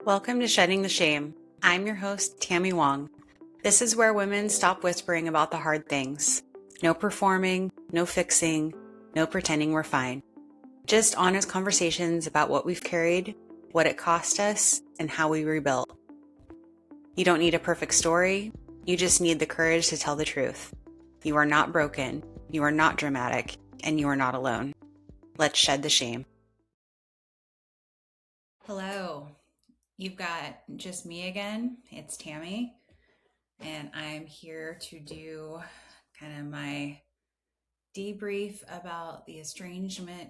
Welcome to Shedding the Shame. I'm your host, Tami Wong. This is where women stop whispering about the hard things. No performing, no fixing, no pretending we're fine. Just honest conversations about what we've carried, what it cost us, and how we rebuilt. You don't need a perfect story. You just need the courage to tell the truth. You are not broken. You are not dramatic. And you are not alone. Let's shed the shame. Hello. You've got just me again. It's Tami. And I'm here to do kind of my debrief about the estrangement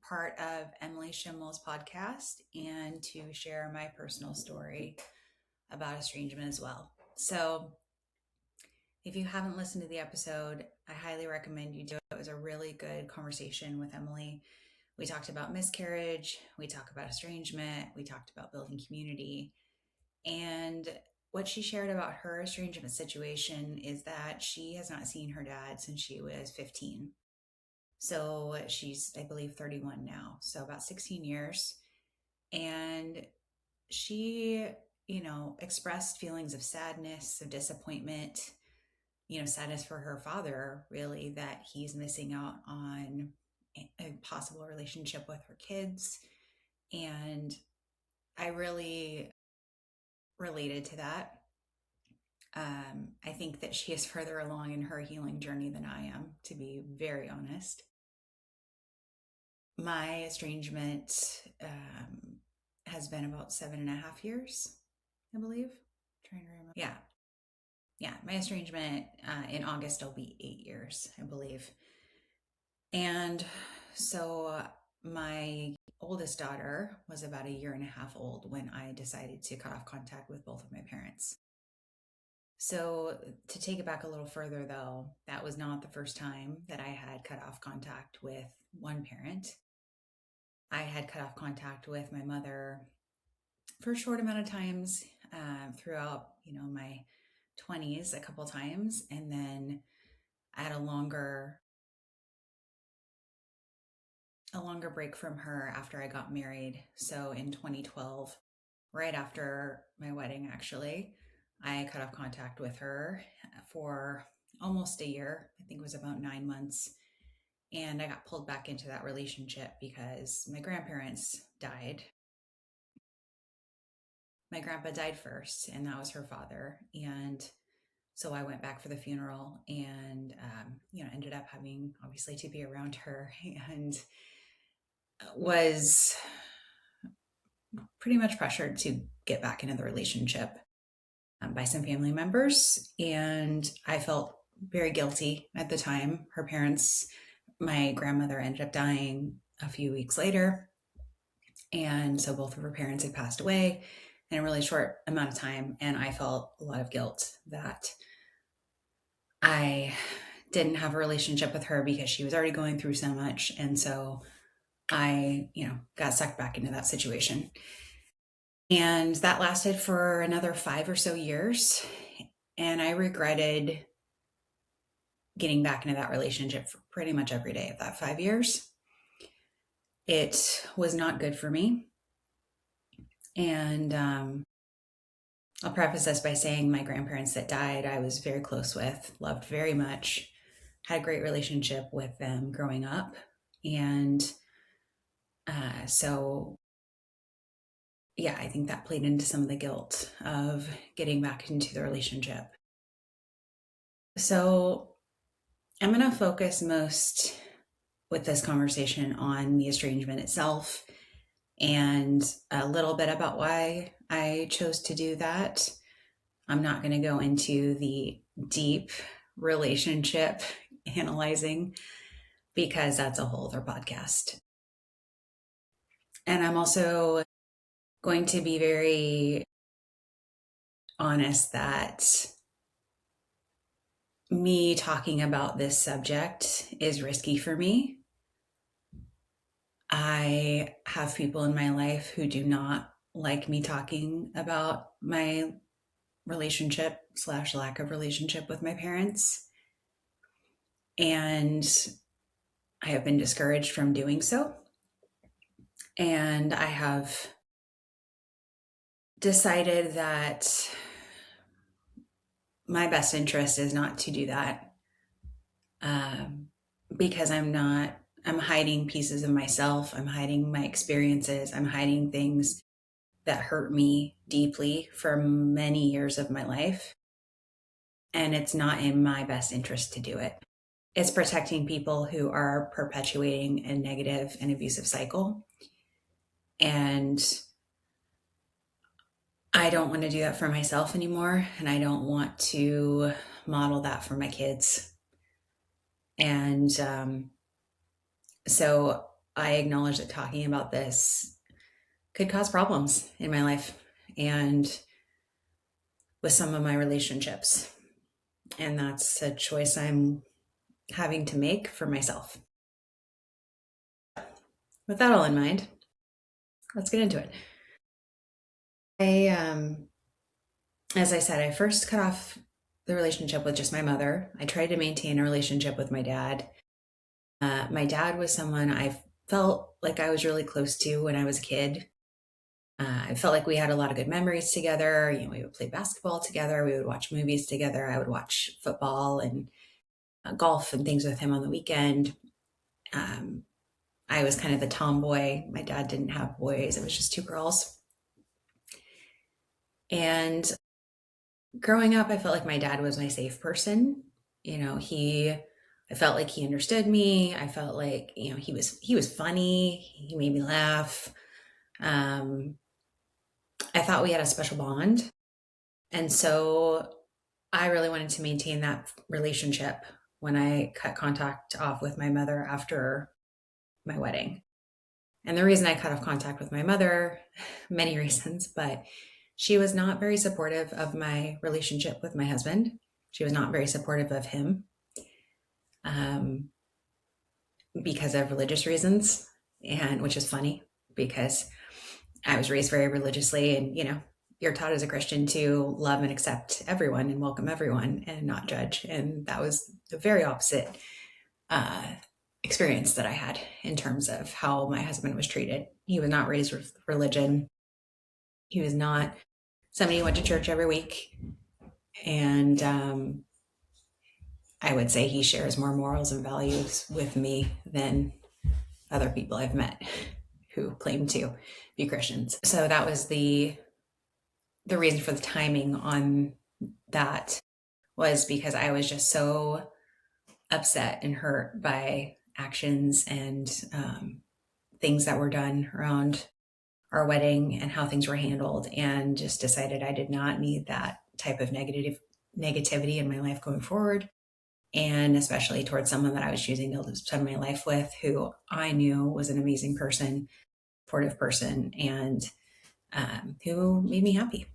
part of Emily Schimmel's podcast and to share my personal story about estrangement as well. So, if you haven't listened to the episode, I highly recommend you do it. It was a really good conversation with Emily. We talked about miscarriage, we talked about estrangement, we talked about building community. And what she shared about her estrangement situation is that she has not seen her dad since she was 15. So she's, I believe, 31 now. So about 16 years. And she, expressed feelings of sadness, of disappointment, sadness for her father, really, that he's missing out on a possible relationship with her kids. And I really related to that. I think that she is further along in her healing journey than I am, to be very honest. My estrangement has been about 7.5 years, I believe. I'm trying to remember. Yeah. My estrangement in August will be 8 years, I believe. And so my oldest daughter was about a year and a half old when I decided to cut off contact with both of my parents. So, to take it back a little further, though, that was not the first time that I had cut off contact with one parent. I had cut off contact with my mother for a short amount of times throughout, my 20s, a couple times, and then I had a longer break from her after I got married. So in 2012, right after my wedding, actually, I cut off contact with her for almost a year. I think it was about 9 months. And I got pulled back into that relationship because my grandparents died. My grandpa died first, and that was her father. And so I went back for the funeral and, ended up having obviously to be around her and was pretty much pressured to get back into the relationship by some family members. And I felt very guilty at the time. Her parents, my grandmother ended up dying a few weeks later. And so both of her parents had passed away in a really short amount of time. And I felt a lot of guilt that I didn't have a relationship with her because she was already going through so much. And so I, got sucked back into that situation. And that lasted for another 5 or so years. And I regretted getting back into that relationship for pretty much every day of that 5 years. It was not good for me. And I'll preface this by saying my grandparents that died, I was very close with, loved very much, had a great relationship with them growing up. And so, yeah, I think that played into some of the guilt of getting back into the relationship. So I'm going to focus most with this conversation on the estrangement itself and a little bit about why I chose to do that. I'm not going to go into the deep relationship analyzing because that's a whole other podcast. And I'm also going to be very honest that me talking about this subject is risky for me. I have people in my life who do not like me talking about my relationship / lack of relationship with my parents. And I have been discouraged from doing so. And I have decided that my best interest is not to do that, um, because I'm hiding pieces of myself. I'm hiding my experiences. I'm hiding things that hurt me deeply for many years of my life. And it's not in my best interest to do it. It's protecting people who are perpetuating a negative and abusive cycle. And I don't want to do that for myself anymore. And I don't want to model that for my kids. And so I acknowledge that talking about this could cause problems in my life and with some of my relationships. And that's a choice I'm having to make for myself. With that all in mind, let's get into it. As I said, I first cut off the relationship with just my mother. I tried to maintain a relationship with my dad. My dad was someone I felt like I was really close to when I was a kid. I felt like we had a lot of good memories together. We would play basketball together. We would watch movies together. I would watch football and golf and things with him on the weekend. Um, I was kind of the tomboy. My dad didn't have boys. It was just two girls. And growing up, I felt like my dad was my safe person. I felt like he understood me. I felt like, he was funny. He made me laugh. Um, I thought we had a special bond. And so I really wanted to maintain that relationship when I cut contact off with my mother after my wedding. And the reason I cut off contact with my mother, many reasons, but she was not very supportive of my relationship with my husband. She was not very supportive of him, um, because of religious reasons, and which is funny because I was raised very religiously, and you're taught as a Christian to love and accept everyone and welcome everyone and not judge. And that was the very opposite uh, experience that I had in terms of how my husband was treated. He was not raised with religion. He was not somebody who went to church every week. And I would say he shares more morals and values with me than other people I've met who claim to be Christians. So that was the reason for the timing on that, was because I was just so upset and hurt by actions and things that were done around our wedding and how things were handled, and just decided I did not need that type of negativity in my life going forward, and especially towards someone that I was choosing to spend my life with, who I knew was an amazing person, supportive person, and who made me happy.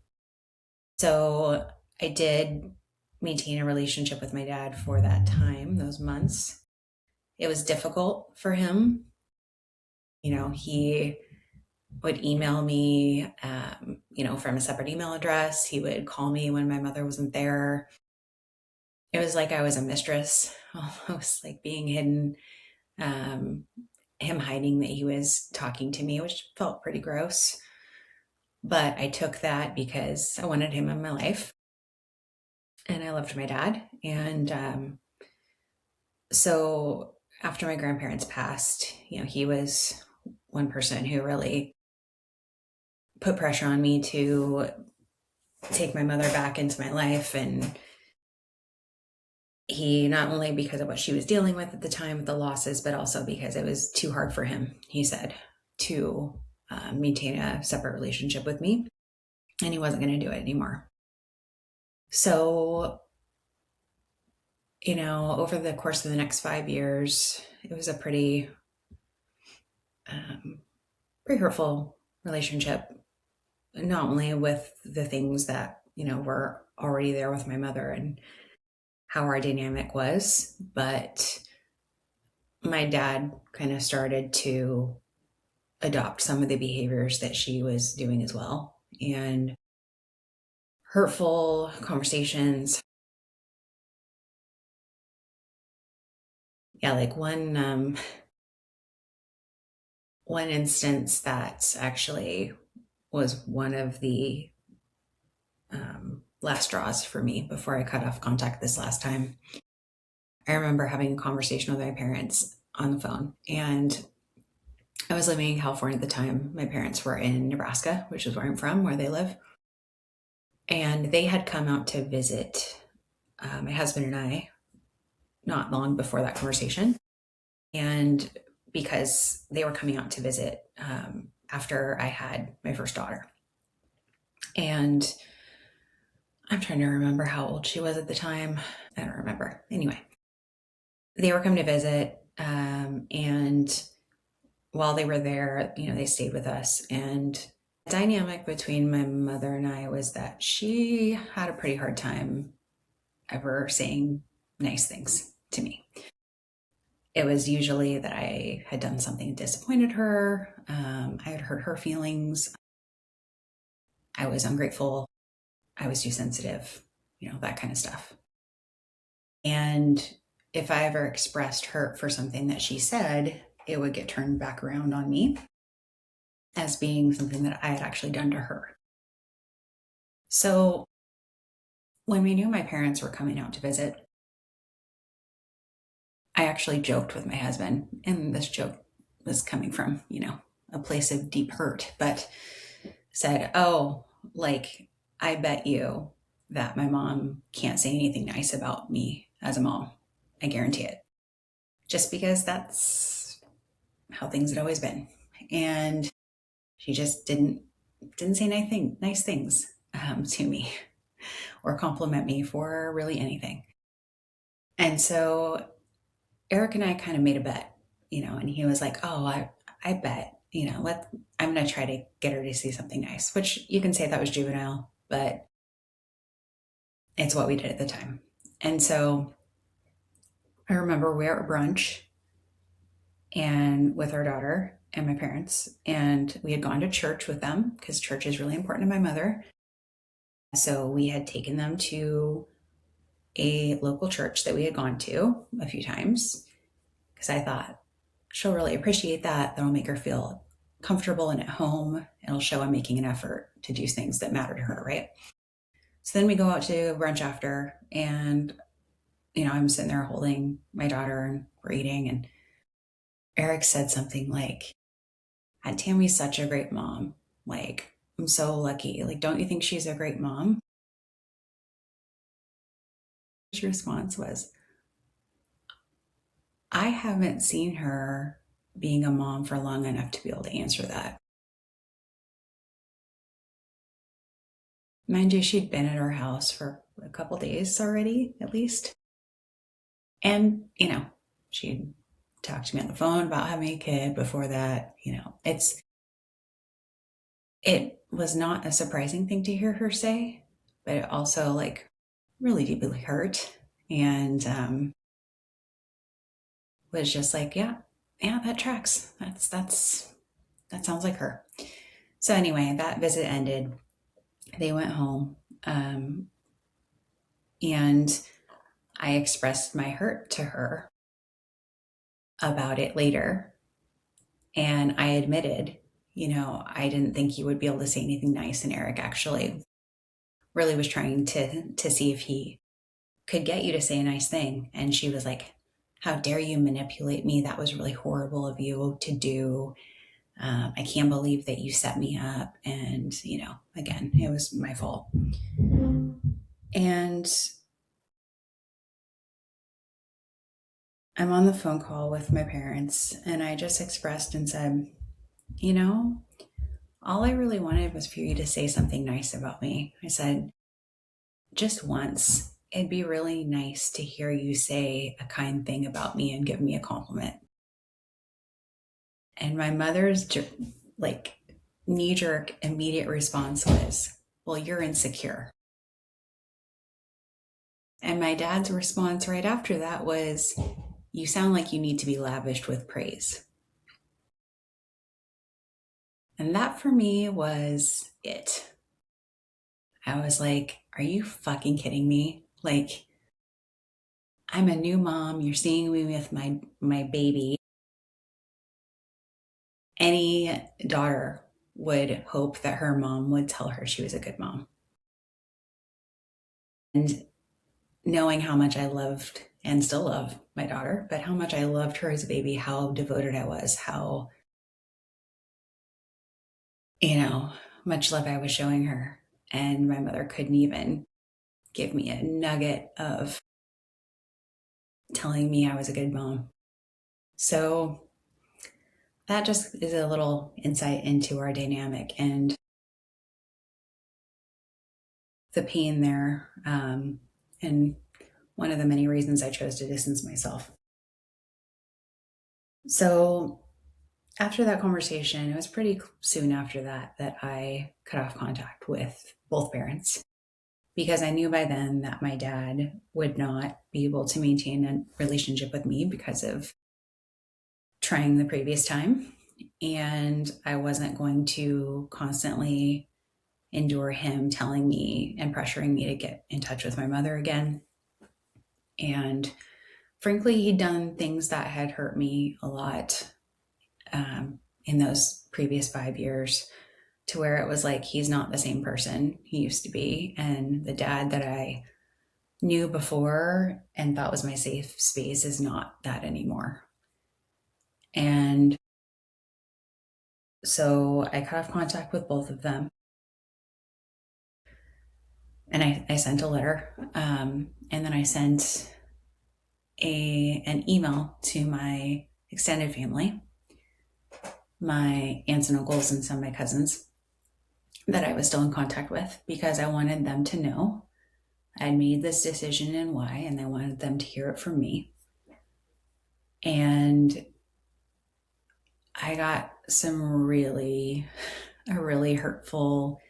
So I did maintain a relationship with my dad for that time, those months. It was difficult for him. He would email me, from a separate email address. He would call me when my mother wasn't there. It was like I was a mistress, almost like being hidden. Him hiding that he was talking to me, which felt pretty gross. But I took that because I wanted him in my life and I loved my dad. And so after my grandparents passed, he was one person who really put pressure on me to take my mother back into my life. And he, not only because of what she was dealing with at the time with the losses, but also because it was too hard for him, he said, to maintain a separate relationship with me. And he wasn't going to do it anymore. So, over the course of the next 5 years, it was a pretty hurtful relationship, not only with the things that, were already there with my mother and how our dynamic was, but my dad kind of started to adopt some of the behaviors that she was doing as well. And hurtful conversations. Yeah, like one instance that actually was one of the last straws for me before I cut off contact this last time. I remember having a conversation with my parents on the phone, and I was living in California at the time. My parents were in Nebraska, which is where I'm from, where they live. And they had come out to visit my husband and I not long before that conversation. And because they were coming out to visit after I had my first daughter. And I'm trying to remember how old she was at the time. I don't remember. Anyway, they were coming to visit. And while they were there, they stayed with us. And the dynamic between my mother and I was that she had a pretty hard time ever saying nice things to me. It was usually that I had done something that disappointed her. I had hurt her feelings. I was ungrateful. I was too sensitive, that kind of stuff. And if I ever expressed hurt for something that she said, it would get turned back around on me as being something that I had actually done to her. So when we knew my parents were coming out to visit, I actually joked with my husband, and this joke was coming from, a place of deep hurt, but said, "Oh, like, I bet you that my mom can't say anything nice about me as a mom. I guarantee it." Just because that's how things had always been. And she just didn't say nice things to me or compliment me for really anything. And so Eric and I kind of made a bet, and he was like, "Oh, I bet, I'm going to try to get her to say something nice," which you can say that was juvenile, but it's what we did at the time. And so I remember we were at brunch and with our daughter and my parents, and we had gone to church with them because church is really important to my mother. So we had taken them to a local church that we had gone to a few times because I thought she'll really appreciate that. That'll make her feel comfortable and at home. It'll show I'm making an effort to do things that matter to her, right? So then we go out to brunch after, and I'm sitting there holding my daughter and we're eating, and Eric said something like, "Aunt Tammy's such a great mom. Like, I'm so lucky. Like, don't you think she's a great mom?" His response was, "I haven't seen her being a mom for long enough to be able to answer that." Mind you, she'd been at our house for a couple days already, at least. And, she'd talked to me on the phone about having a kid before that. It was not a surprising thing to hear her say, but it also really deeply hurt. And was just like, yeah, that tracks. That sounds like her. So anyway, that visit ended. They went home. And I expressed my hurt to her about it later. And I admitted, I didn't think you would be able to say anything nice. And Eric actually really was trying to see if he could get you to say a nice thing. And she was like, "How dare you manipulate me? That was really horrible of you to do. I can't believe that you set me up." And, again, it was my fault. And I'm on the phone call with my parents, and I just expressed and said, all I really wanted was for you to say something nice about me. I said, just once, it'd be really nice to hear you say a kind thing about me and give me a compliment. And my mother's knee-jerk immediate response was, "Well, you're insecure." And my dad's response right after that was, "You sound like you need to be lavished with praise." And that for me was it. I was like, are you fucking kidding me? Like, I'm a new mom. You're seeing me with my baby. Any daughter would hope that her mom would tell her she was a good mom. And knowing how much I loved and still love my daughter, but how much I loved her as a baby, how devoted I was, how, much love I was showing her. And my mother couldn't even give me a nugget of telling me I was a good mom. So that just is a little insight into our dynamic and the pain there. And one of the many reasons I chose to distance myself. So after that conversation, it was pretty soon after that I cut off contact with both parents because I knew by then that my dad would not be able to maintain a relationship with me because of trying the previous time. And I wasn't going to constantly endure him telling me and pressuring me to get in touch with my mother again. And frankly, he'd done things that had hurt me a lot in those previous 5 years, to where it was like he's not the same person he used to be. And the dad that I knew before and thought was my safe space is not that anymore. And so I cut off contact with both of them. And I sent a letter. And then I sent an email to my extended family, my aunts and uncles and some of my cousins that I was still in contact with, because I wanted them to know I made this decision and why, and I wanted them to hear it from me. And I got a really hurtful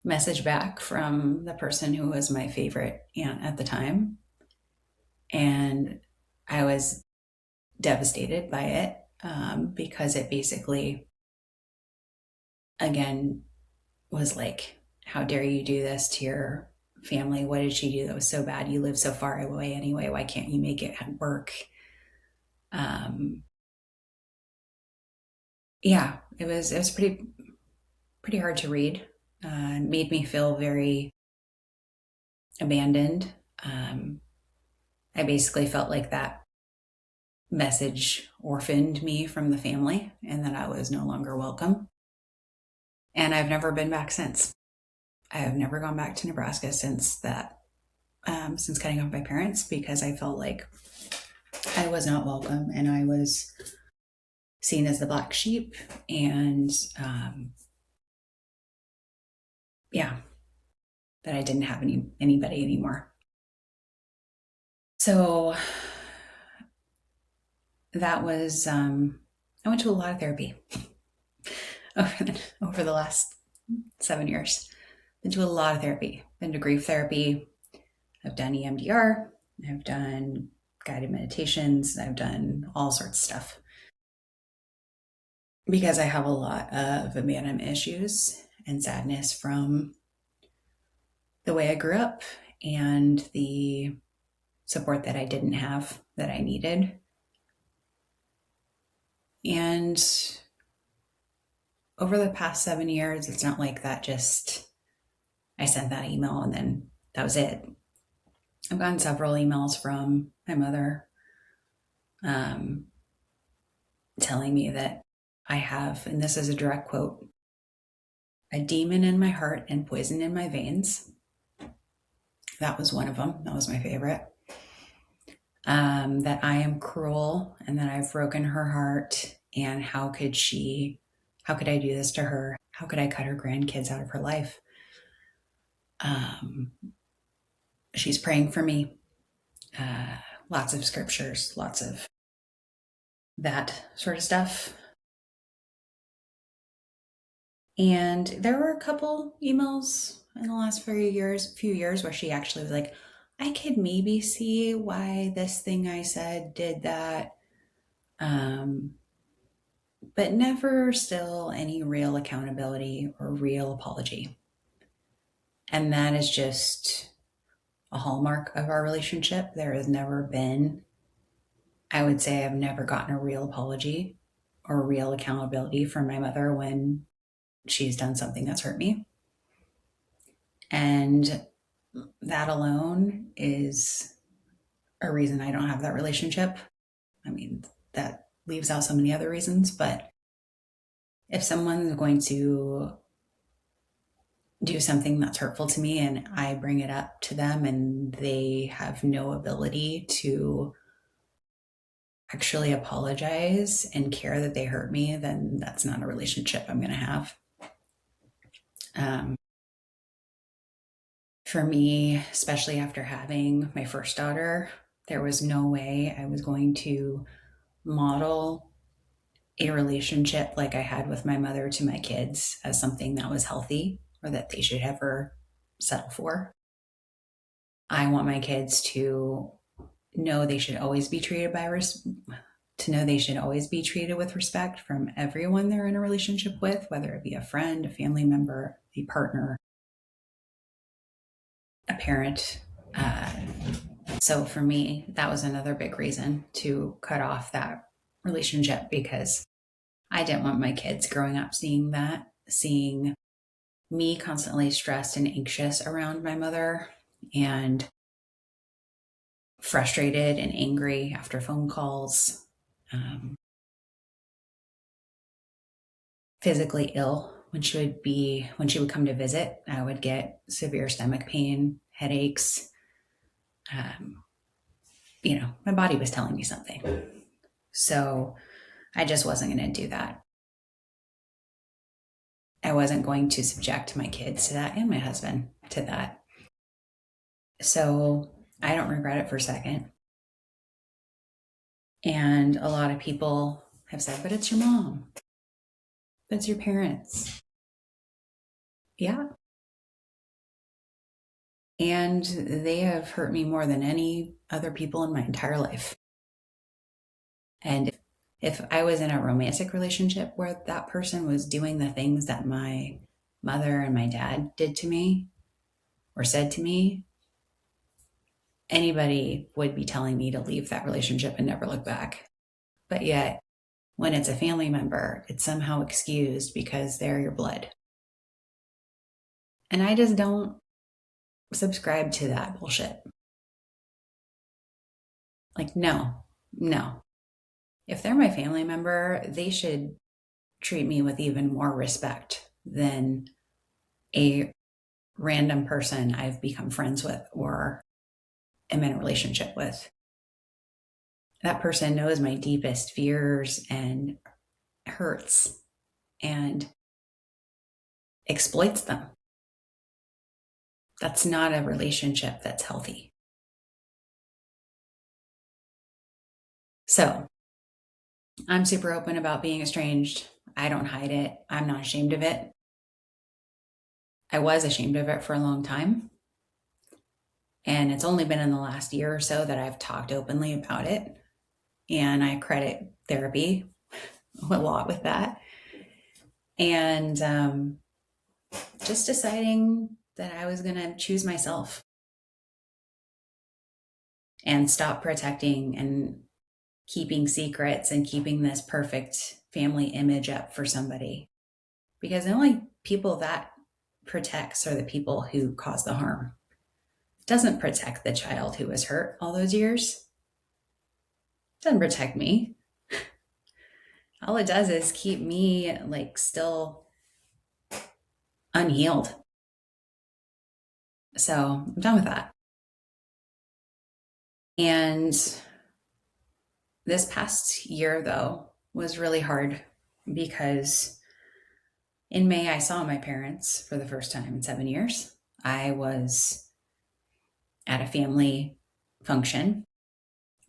message back from the person who was my favorite aunt at the time. And I was devastated by it because it basically, again, was like, how dare you do this to your family? What did she do that was so bad? You live so far away anyway. Why can't you make it work? Yeah, it was pretty hard to read. It made me feel very abandoned. I basically felt like that message orphaned me from the family and that I was no longer welcome. And I've never been back since. I have never gone back to Nebraska since that, since cutting off my parents, because I felt like I was not welcome and I was seen as the black sheep. And that I didn't have anybody anymore. So that was, I went to a lot of therapy over the last 7 years. Been to a lot of therapy. Been to grief therapy. I've done EMDR. I've done guided meditations. I've done all sorts of stuff because I have a lot of abandonment issues and sadness from the way I grew up and the support that I didn't have that I needed. And over the past 7 years, it's not like that just I sent that email and then that was it. I've gotten several emails from my mother telling me that I have, and this is a direct quote, a demon in my heart and poison in my veins. That was one of them. That was my favorite. That I am cruel and that I've broken her heart. And how could I do this to her? How could I cut her grandkids out of her life? She's praying for me. Lots of scriptures, lots of that sort of stuff. And there were a couple emails in the last few years where she actually was like, I could maybe see why this thing I said did that. But never still any real accountability or real apology. And that is just a hallmark of our relationship. There has never been, I would say I've never gotten a real apology or real accountability from my mother when she's done something that's hurt me. And that alone is a reason I don't have that relationship. I mean, that leaves out so many other reasons, but if someone's going to do something that's hurtful to me and I bring it up to them and they have no ability to actually apologize and care that they hurt me, then that's not a relationship I'm going to have. Um, for me, especially after having my first daughter, there was no way I was going to model a relationship like I had with my mother to my kids as something that was healthy or that they should ever settle for. I want my kids to know they should always be treated to know they should always be treated with respect from everyone they're in a relationship with, whether it be a friend, a family member, a partner, a parent. So for me, that was another big reason to cut off that relationship, because I didn't want my kids growing up seeing that, seeing me constantly stressed and anxious around my mother and frustrated and angry after phone calls, physically ill when she would come to visit. I would get severe stomach pain, headaches. My body was telling me something. So I just wasn't going to do that. I wasn't going to subject my kids to that and my husband to that. So I don't regret it for a second. And a lot of people have said, but it's your mom. It's your parents. Yeah. And they have hurt me more than any other people in my entire life. And if I was in a romantic relationship where that person was doing the things that my mother and my dad did to me or said to me, anybody would be telling me to leave that relationship and never look back. But yet, when it's a family member, it's somehow excused because they're your blood. And I just don't subscribe to that bullshit. Like, no. If they're my family member, they should treat me with even more respect than a random person I've become friends with or am in a relationship with. That person knows my deepest fears and hurts and exploits them. That's not a relationship that's healthy. So I'm super open about being estranged. I don't hide it. I'm not ashamed of it. I was ashamed of it for a long time. And it's only been in the last year or so that I've talked openly about it. And I credit therapy a lot with that. And just deciding that I was going to choose myself and stop protecting and keeping secrets and keeping this perfect family image up for somebody. Because the only people that protects are the people who cause the harm. It doesn't protect the child who was hurt all those years. It doesn't protect me. All it does is keep me still unhealed. So I'm done with that. And this past year, though, was really hard because in May, I saw my parents for the first time in 7 years. I was at a family function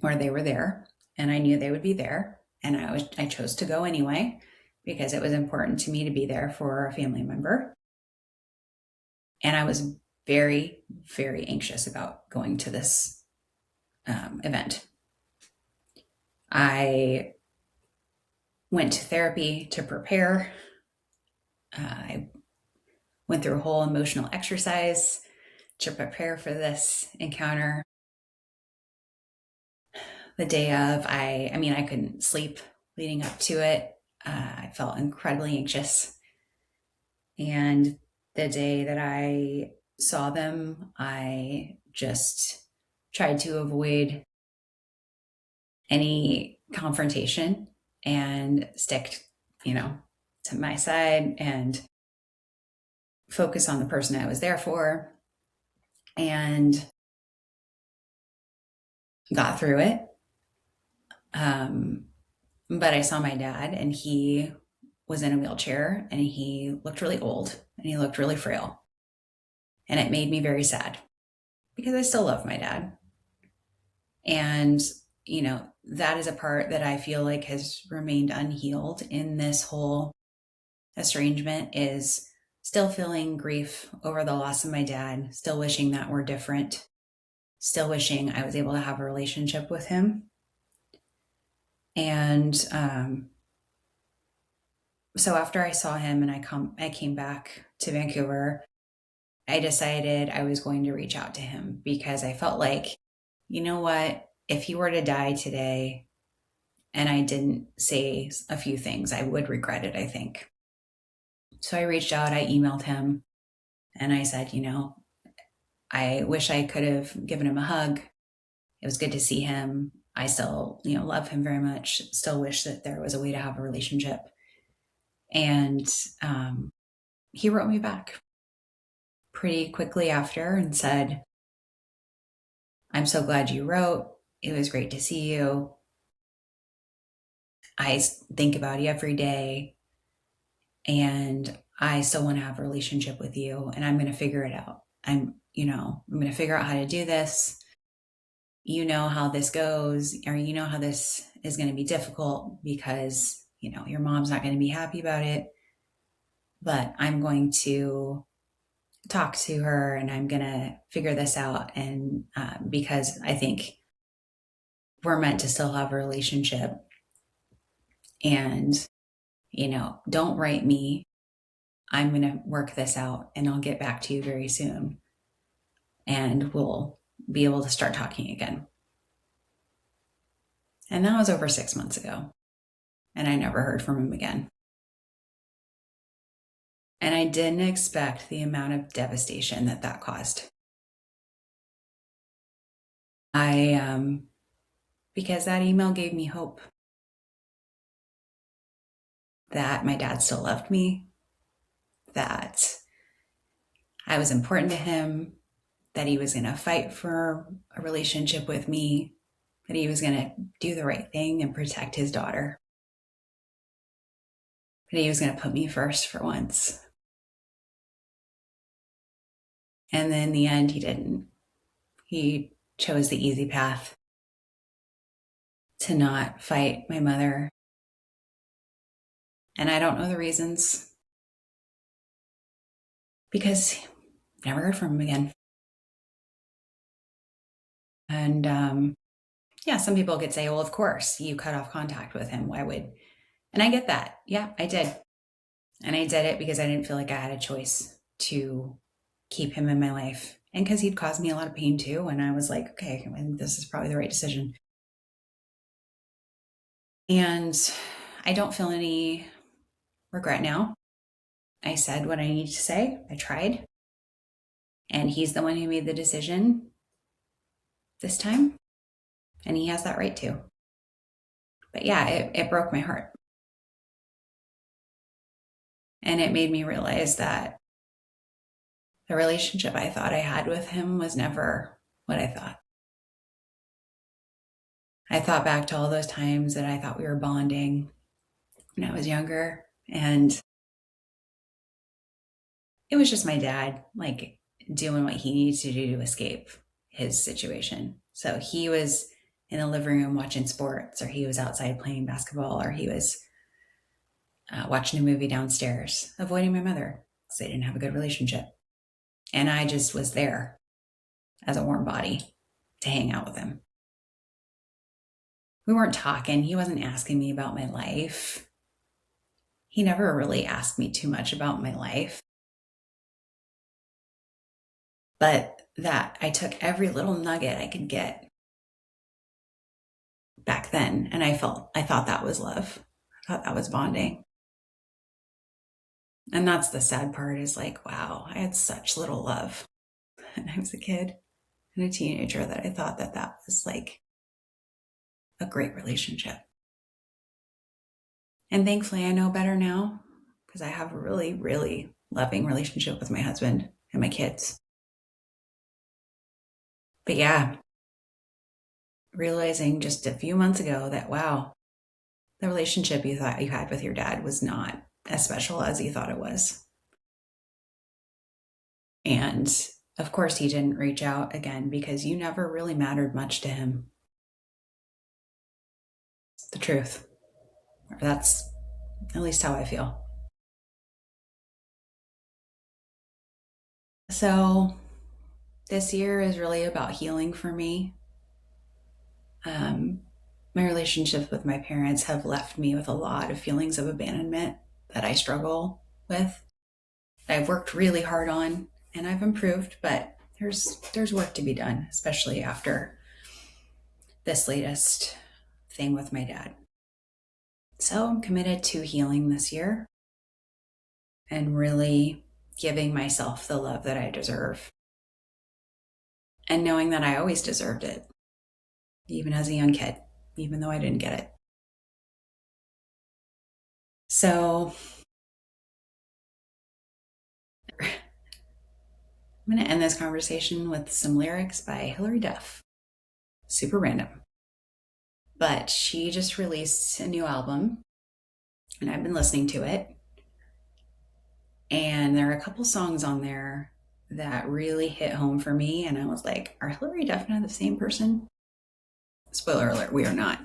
where they were there, and I knew they would be there. And I chose to go anyway because it was important to me to be there for a family member. And I was very, very anxious about going to this event. I went to therapy to prepare. I went through a whole emotional exercise to prepare for this encounter. The day of, I couldn't sleep leading up to it. I felt incredibly anxious. And the day that I saw them, I just tried to avoid any confrontation and stick, to my side and focus on the person I was there for, and got through it. But I saw my dad, and he was in a wheelchair, and he looked really old, and he looked really frail. And it made me very sad because I still love my dad. And, that is a part that I feel like has remained unhealed in this whole estrangement, is still feeling grief over the loss of my dad, still wishing that we're different, still wishing I was able to have a relationship with him. And so after I saw him and I came back to Vancouver, I decided I was going to reach out to him because I felt like, you know what, if he were to die today and I didn't say a few things, I would regret it, I think. So I reached out, I emailed him, and I said, I wish I could have given him a hug. It was good to see him. I still, love him very much. Still wish that there was a way to have a relationship. And he wrote me back pretty quickly after and said, I'm so glad you wrote. It was great to see you. I think about you every day, and I still want to have a relationship with you, and I'm going to figure it out. I'm going to figure out how to do this. You know how this goes, or you know how this is going to be difficult because, your mom's not going to be happy about it. But I'm going to talk to her, and I'm going to figure this out. And because I think we're meant to still have a relationship. And, don't write me. I'm going to work this out, and I'll get back to you very soon. And we'll be able to start talking again. And that was over 6 months ago. And I never heard from him again. And I didn't expect the amount of devastation that caused. Because that email gave me hope that my dad still loved me, that I was important to him, that he was going to fight for a relationship with me, that he was going to do the right thing and protect his daughter, that he was going to put me first for once. And then in the end, he didn't. He chose the easy path to not fight my mother. And I don't know the reasons, because I never heard from him again. And some people could say, well, of course, you cut off contact with him. Why would? And I get that. Yeah, I did. And I did it because I didn't feel like I had a choice to keep him in my life. And because he'd caused me a lot of pain too. And I was like, okay, I think this is probably the right decision. And I don't feel any regret now. I said what I needed to say. I tried. And he's the one who made the decision this time. And he has that right to. But yeah, it broke my heart. And it made me realize that the relationship I thought I had with him was never what I thought. I thought back to all those times that I thought we were bonding when I was younger, and it was just my dad, like, doing what he needed to do to escape his situation. So he was in the living room watching sports, or he was outside playing basketball, or he was watching a movie downstairs, avoiding my mother because they didn't have a good relationship. And I just was there as a warm body to hang out with him. We weren't talking. He wasn't asking me about my life. He never really asked me too much about my life. But that I took every little nugget I could get back then. And I thought that was love. I thought that was bonding. And that's the sad part, is like, wow, I had such little love when I was a kid and a teenager, that I thought that that was like a great relationship. And thankfully, I know better now, because I have a really, really loving relationship with my husband and my kids. But yeah, realizing just a few months ago that, wow, the relationship you thought you had with your dad was not as special as you thought it was. And of course, he didn't reach out again because you never really mattered much to him. The truth. That's at least how I feel. So, this year is really about healing for me. Um, my relationships with my parents have left me with a lot of feelings of abandonment that I struggle with. I've worked really hard on, and I've improved, but there's work to be done, especially after this latest thing with my dad. So I'm committed to healing this year and really giving myself the love that I deserve, and knowing that I always deserved it, even as a young kid, even though I didn't get it. So I'm going to end this conversation with some lyrics by Hilary Duff. Super random. But she just released a new album, and I've been listening to it. And there are a couple songs on there that really hit home for me. And I was like, are Hilary Duff and I the same person? Spoiler alert, we are not.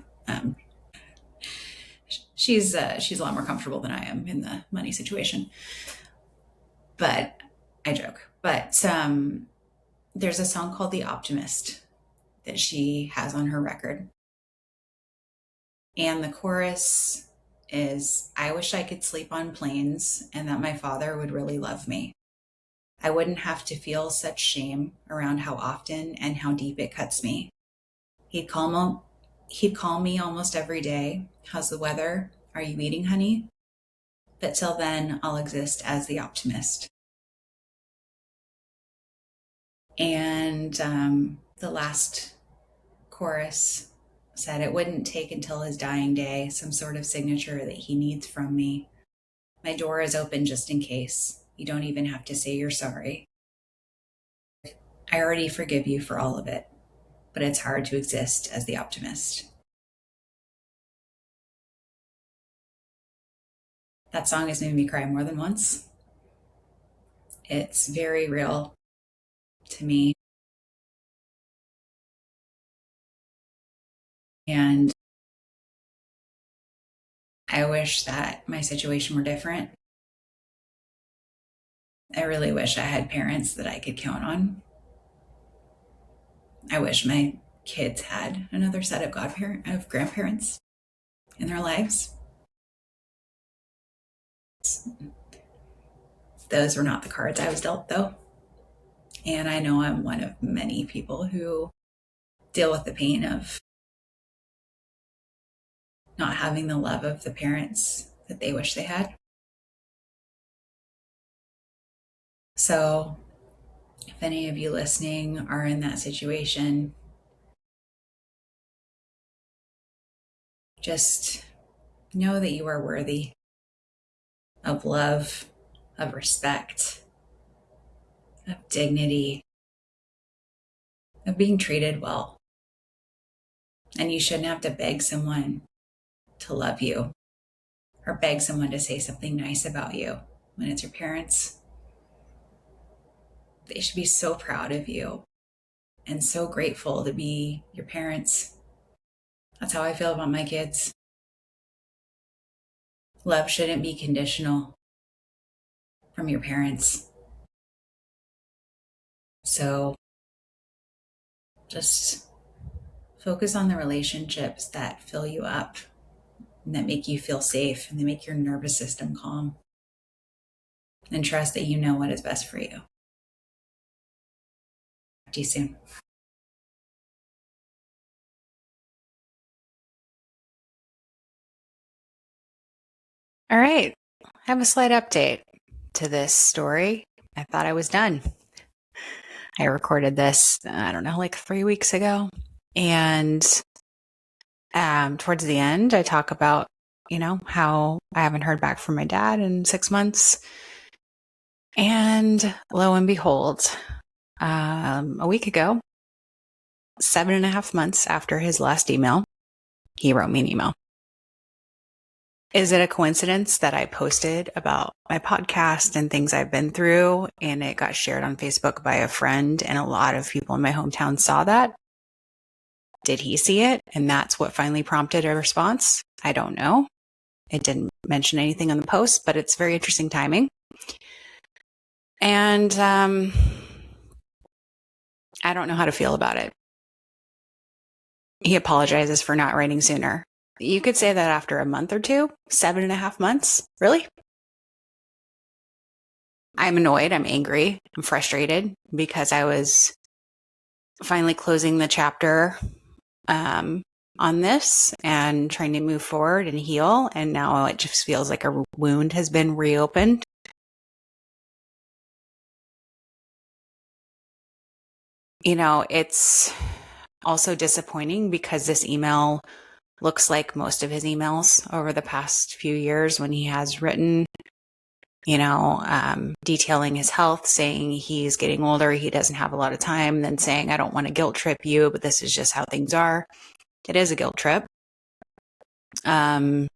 She's a lot more comfortable than I am in the money situation. But I joke. But there's a song called The Optimist that she has on her record. And the chorus is, I wish I could sleep on planes and that my father would really love me. I wouldn't have to feel such shame around how often and how deep it cuts me. He'd call me almost every day. How's the weather? Are you eating, honey? But till then, I'll exist as the optimist. And the last chorus said, it wouldn't take until his dying day some sort of signature that he needs from me. My door is open just in case. You don't even have to say you're sorry. I already forgive you for all of it, but it's hard to exist as the optimist. That song has made me cry more than once. It's very real to me. And I wish that my situation were different. I really wish I had parents that I could count on. I wish my kids had another set of grandparents in their lives. Those were not the cards I was dealt, though. And I know I'm one of many people who deal with the pain of not having the love of the parents that they wish they had. So, if any of you listening are in that situation, just know that you are worthy of love, of respect, of dignity, of being treated well. And you shouldn't have to beg someone to love you or beg someone to say something nice about you when it's your parents. They should be so proud of you and so grateful to be your parents. That's how I feel about my kids. Love shouldn't be conditional from your parents. So just focus on the relationships that fill you up and that make you feel safe and that make your nervous system calm. And trust that you know what is best for you. Talk to you soon. All right. I have a slight update. to this story. I thought I was done. I recorded this, I don't know, like 3 weeks ago. And towards the end, I talk about, how I haven't heard back from my dad in 6 months. And lo and behold, a week ago, 7.5 months after his last email, he wrote me an email. Is it a coincidence that I posted about my podcast and things I've been through, and it got shared on Facebook by a friend, and a lot of people in my hometown saw that? Did he see it? And that's what finally prompted a response? I don't know. It didn't mention anything on the post, but it's very interesting timing. And I don't know how to feel about it. He apologizes for not writing sooner. You could say that after a month or two, 7.5 months. Really? I'm annoyed. I'm angry. I'm frustrated because I was finally closing the chapter on this and trying to move forward and heal. And now it just feels like a wound has been reopened. It's also disappointing because this email looks like most of his emails over the past few years when he has written, detailing his health, saying he's getting older, he doesn't have a lot of time, then saying, I don't want to guilt trip you, but this is just how things are. It is a guilt trip. Your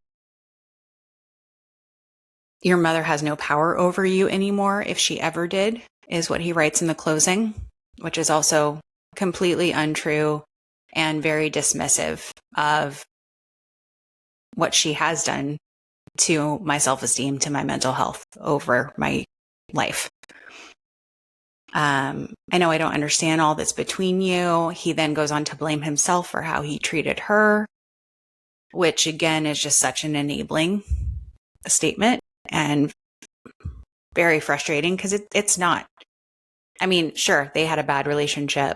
mother has no power over you anymore, if she ever did, is what he writes in the closing, which is also completely untrue and very dismissive of what she has done to my self-esteem, to my mental health over my life. I know I don't understand all that's between you. He then goes on to blame himself for how he treated her, which again is just such an enabling statement and very frustrating because it's not. I mean, sure, they had a bad relationship.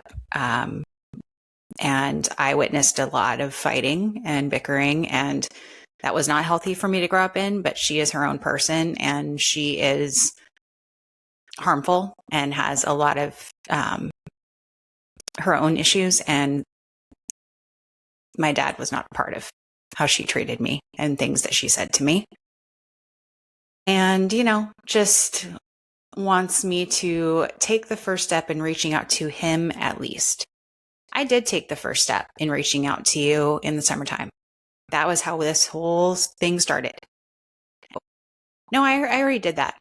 And I witnessed a lot of fighting and bickering, and that was not healthy for me to grow up in, but she is her own person and she is harmful and has a lot of her own issues. And my dad was not a part of how she treated me and things that she said to me. And, just wants me to take the first step in reaching out to him at least. I did take the first step in reaching out to you in the summertime. That was how this whole thing started. No, I already did that.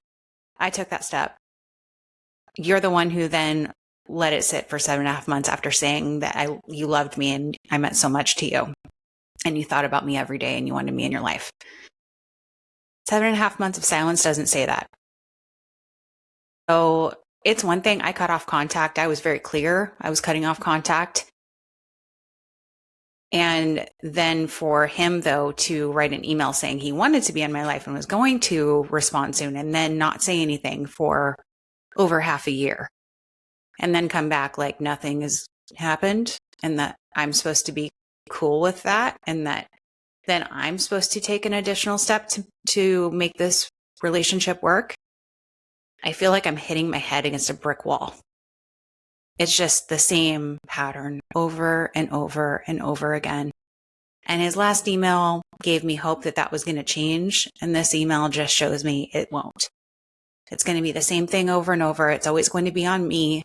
I took that step. You're the one who then let it sit for 7.5 months after saying that you loved me and I meant so much to you. And you thought about me every day and you wanted me in your life. 7.5 months of silence doesn't say that. So it's one thing. I cut off contact. I was very clear. I was cutting off contact. And then for him, though, to write an email saying he wanted to be in my life and was going to respond soon, and then not say anything for over half a year, and then come back like nothing has happened, and that I'm supposed to be cool with that, and that then I'm supposed to take an additional step to make this relationship work. I feel like I'm hitting my head against a brick wall. It's just the same pattern over and over and over again. And his last email gave me hope that that was going to change. And this email just shows me it won't. It's going to be the same thing over and over. It's always going to be on me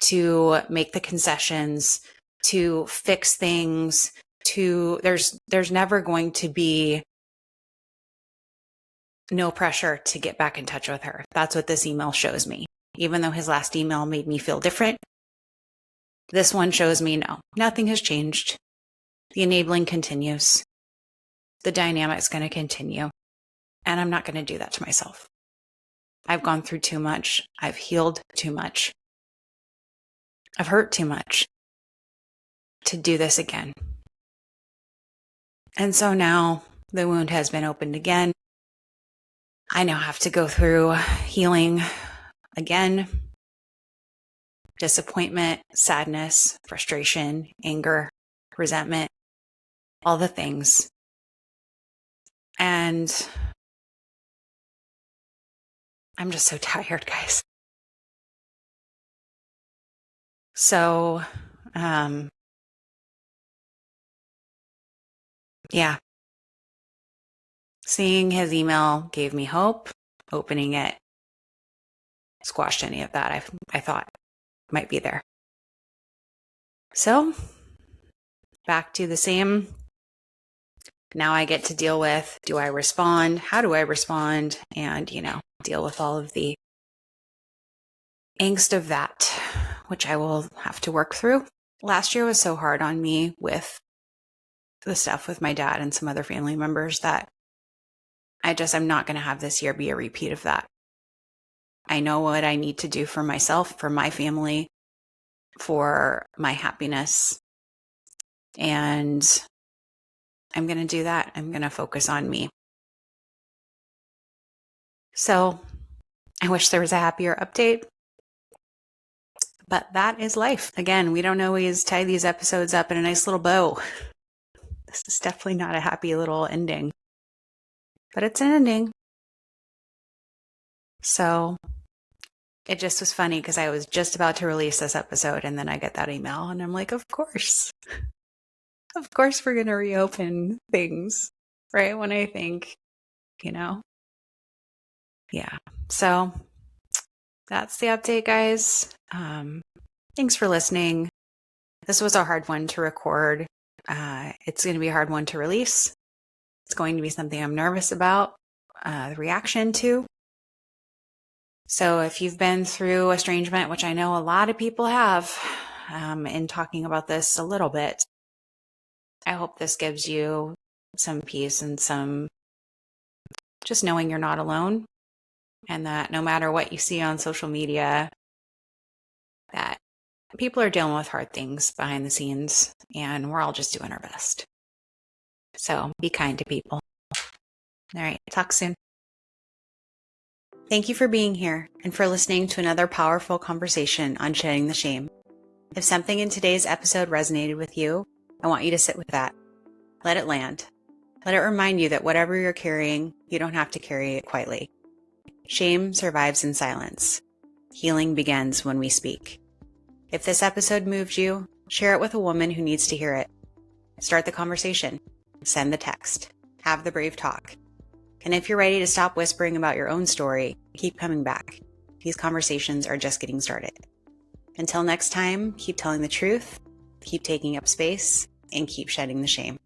to make the concessions, to fix things, there's never going to be no pressure to get back in touch with her. That's what this email shows me. Even though his last email made me feel different, this one shows me no, nothing has changed. The enabling continues. The dynamic's going to continue. And I'm not going to do that to myself. I've gone through too much. I've healed too much. I've hurt too much to do this again. And so now the wound has been opened again. I now have to go through healing again. Disappointment, sadness, frustration, anger, resentment, all the things. And I'm just so tired, guys. So, yeah, seeing his email gave me hope. Opening it squashed any of that I thought might be there. So, back to the same. Now I get to deal with, do I respond? How do I respond? And, deal with all of the angst of that, which I will have to work through. Last year was so hard on me with the stuff with my dad and some other family members that I'm not going to have this year be a repeat of that. I know what I need to do for myself, for my family, for my happiness. And I'm going to do that. I'm going to focus on me. So I wish there was a happier update, but that is life. Again, we don't always tie these episodes up in a nice little bow. This is definitely not a happy little ending, but it's an ending. So it just was funny because I was just about to release this episode and then I get that email and I'm like, of course we're going to reopen things, right? When I think, yeah. So that's the update, guys. Thanks for listening. This was a hard one to record. It's going to be a hard one to release. It's going to be something I'm nervous about, the reaction to. So if you've been through estrangement, which I know a lot of people have, in talking about this a little bit, I hope this gives you some peace and some just knowing you're not alone, and that no matter what you see on social media, that people are dealing with hard things behind the scenes and we're all just doing our best. So be kind to people. All right, talk soon. Thank you for being here and for listening to another powerful conversation on shedding the shame. If something in today's episode resonated with you, I want you to sit with that. Let it land. Let it remind you that whatever you're carrying, you don't have to carry it quietly. Shame survives in silence. Healing begins when we speak. If this episode moved you, share it with a woman who needs to hear it. Start the conversation. Send the text. Have the brave talk. And if you're ready to stop whispering about your own story, keep coming back. These conversations are just getting started. Until next time, keep telling the truth, keep taking up space, and keep shedding the shame.